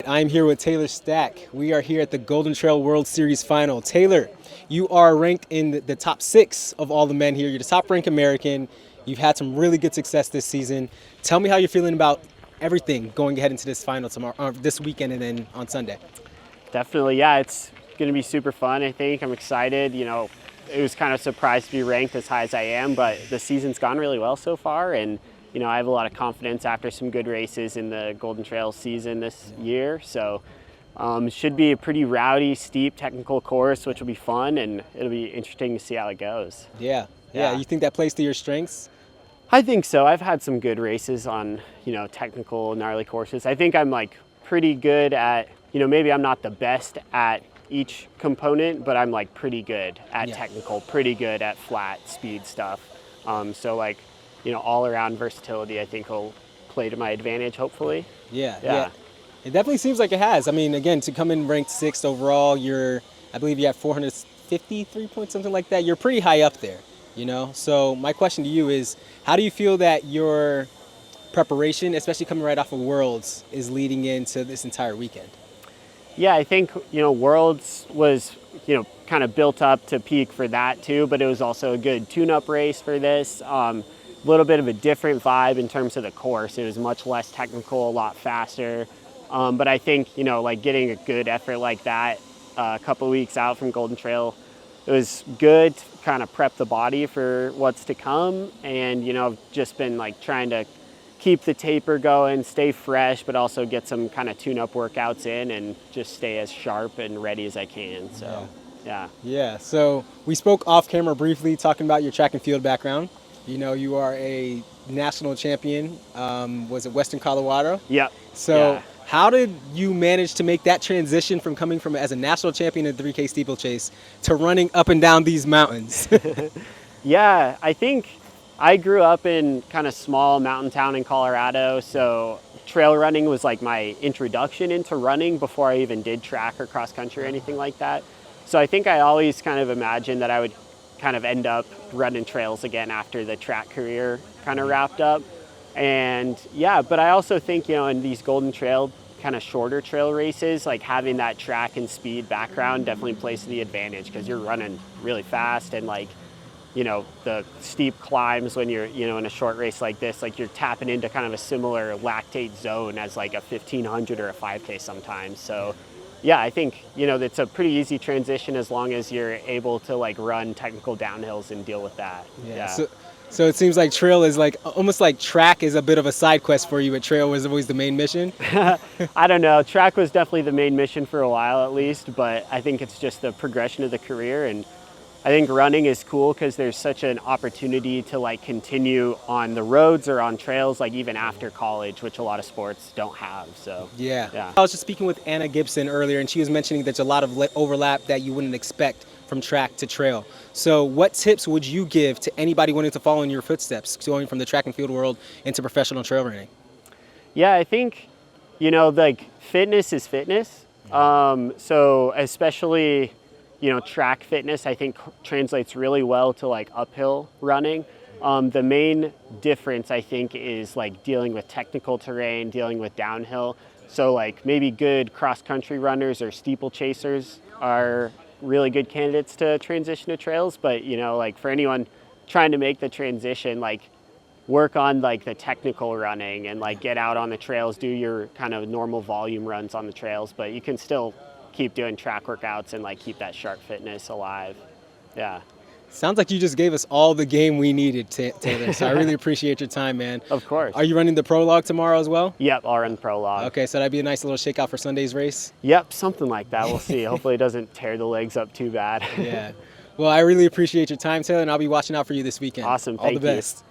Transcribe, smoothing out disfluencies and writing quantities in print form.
I'm here with Taylor Stack. We are here at the Golden Trail World Series Final. Taylor, you are ranked in the top 6 of all the men here. You're the top-ranked American. You've had some really good success this season. Tell me how you're feeling about everything going ahead into this final tomorrow, this weekend, and then on Sunday. Definitely, yeah. It's going to be super fun, I think. I'm excited. You know, it was kind of surprised to be ranked as high as I am, but the season's gone really well so far, and you know, I have a lot of confidence after some good races in the Golden Trail season this year. So it should be a pretty rowdy, steep, technical course, which will be fun, and it'll be interesting to see how it goes. Yeah. You think that plays to your strengths? I think so. I've had some good races on, you know, technical, gnarly courses. I think I'm like pretty good at, you know, maybe I'm not the best at each component, but I'm like pretty good at technical, pretty good at flat speed stuff. So like, you know, all around versatility, I think will play to my advantage, hopefully. Yeah. It definitely seems like it has. I mean, again, to come in ranked 6th overall, I believe you have 453 points, something like that. You're pretty high up there, you know? So my question to you is, how do you feel that your preparation, especially coming right off of Worlds, is leading into this entire weekend? Yeah, I think, you know, Worlds was, you know, kind of built up to peak for that too, but it was also a good tune-up race for this. A little bit of a different vibe in terms of the course. It was much less technical, a lot faster. But I think, you know, like getting a good effort like that a couple of weeks out from Golden Trail, it was good to kind of prep the body for what's to come. And, you know, I've just been like trying to keep the taper going, stay fresh, but also get some kind of tune-up workouts in and just stay as sharp and ready as I can. So, yeah. So we spoke off camera briefly talking about your track and field background. You know, you are a national champion, was it Western Colorado? Yep. So how did you manage to make that transition from coming from as a national champion in 3K steeplechase to running up and down these mountains? Yeah, I think I grew up in kind of small mountain town in Colorado, so trail running was like my introduction into running before I even did track or cross country or anything like that. So I think I always kind of imagined that I would kind of end up running trails again after the track career kind of wrapped up. And yeah, but I also think, you know, in these Golden Trail kind of shorter trail races, like having that track and speed background definitely plays to the advantage because you're running really fast, and like, you know, the steep climbs when you're, you know, in a short race like this, like you're tapping into kind of a similar lactate zone as like a 1500 or a 5K sometimes. So yeah, I think, you know, it's a pretty easy transition as long as you're able to like run technical downhills and deal with that. Yeah. So it seems like trail is like almost like track is a bit of a side quest for you, but trail was always the main mission. I don't know. Track was definitely the main mission for a while at least, but I think it's just the progression of the career. And I think running is cool because there's such an opportunity to like continue on the roads or on trails, like even after college, which a lot of sports don't have. So yeah. I was just speaking with Anna Gibson earlier, and she was mentioning there's a lot of overlap that you wouldn't expect from track to trail. So what tips would you give to anybody wanting to follow in your footsteps, going from the track and field world into professional trail running? Yeah, I think, you know, like fitness is fitness. So especially, you know, track fitness, I think translates really well to like uphill running. The main difference, I think, is like dealing with technical terrain, dealing with downhill. So like maybe good cross-country runners or steeplechasers are really good candidates to transition to trails. But, you know, like for anyone trying to make the transition, like work on like the technical running and like get out on the trails, do your kind of normal volume runs on the trails, but you can still keep doing track workouts and like keep that sharp fitness alive. Yeah. Sounds like you just gave us all the game we needed, Taylor. So I really appreciate your time, man. Of course. Are you running the prologue tomorrow as well? Yep, I'll run the prologue. Okay, so that'd be a nice little shakeout for Sunday's race? Yep, something like that. We'll see. Hopefully it doesn't tear the legs up too bad. Yeah. Well, I really appreciate your time, Taylor, and I'll be watching out for you this weekend. Awesome. Thank you. All the best.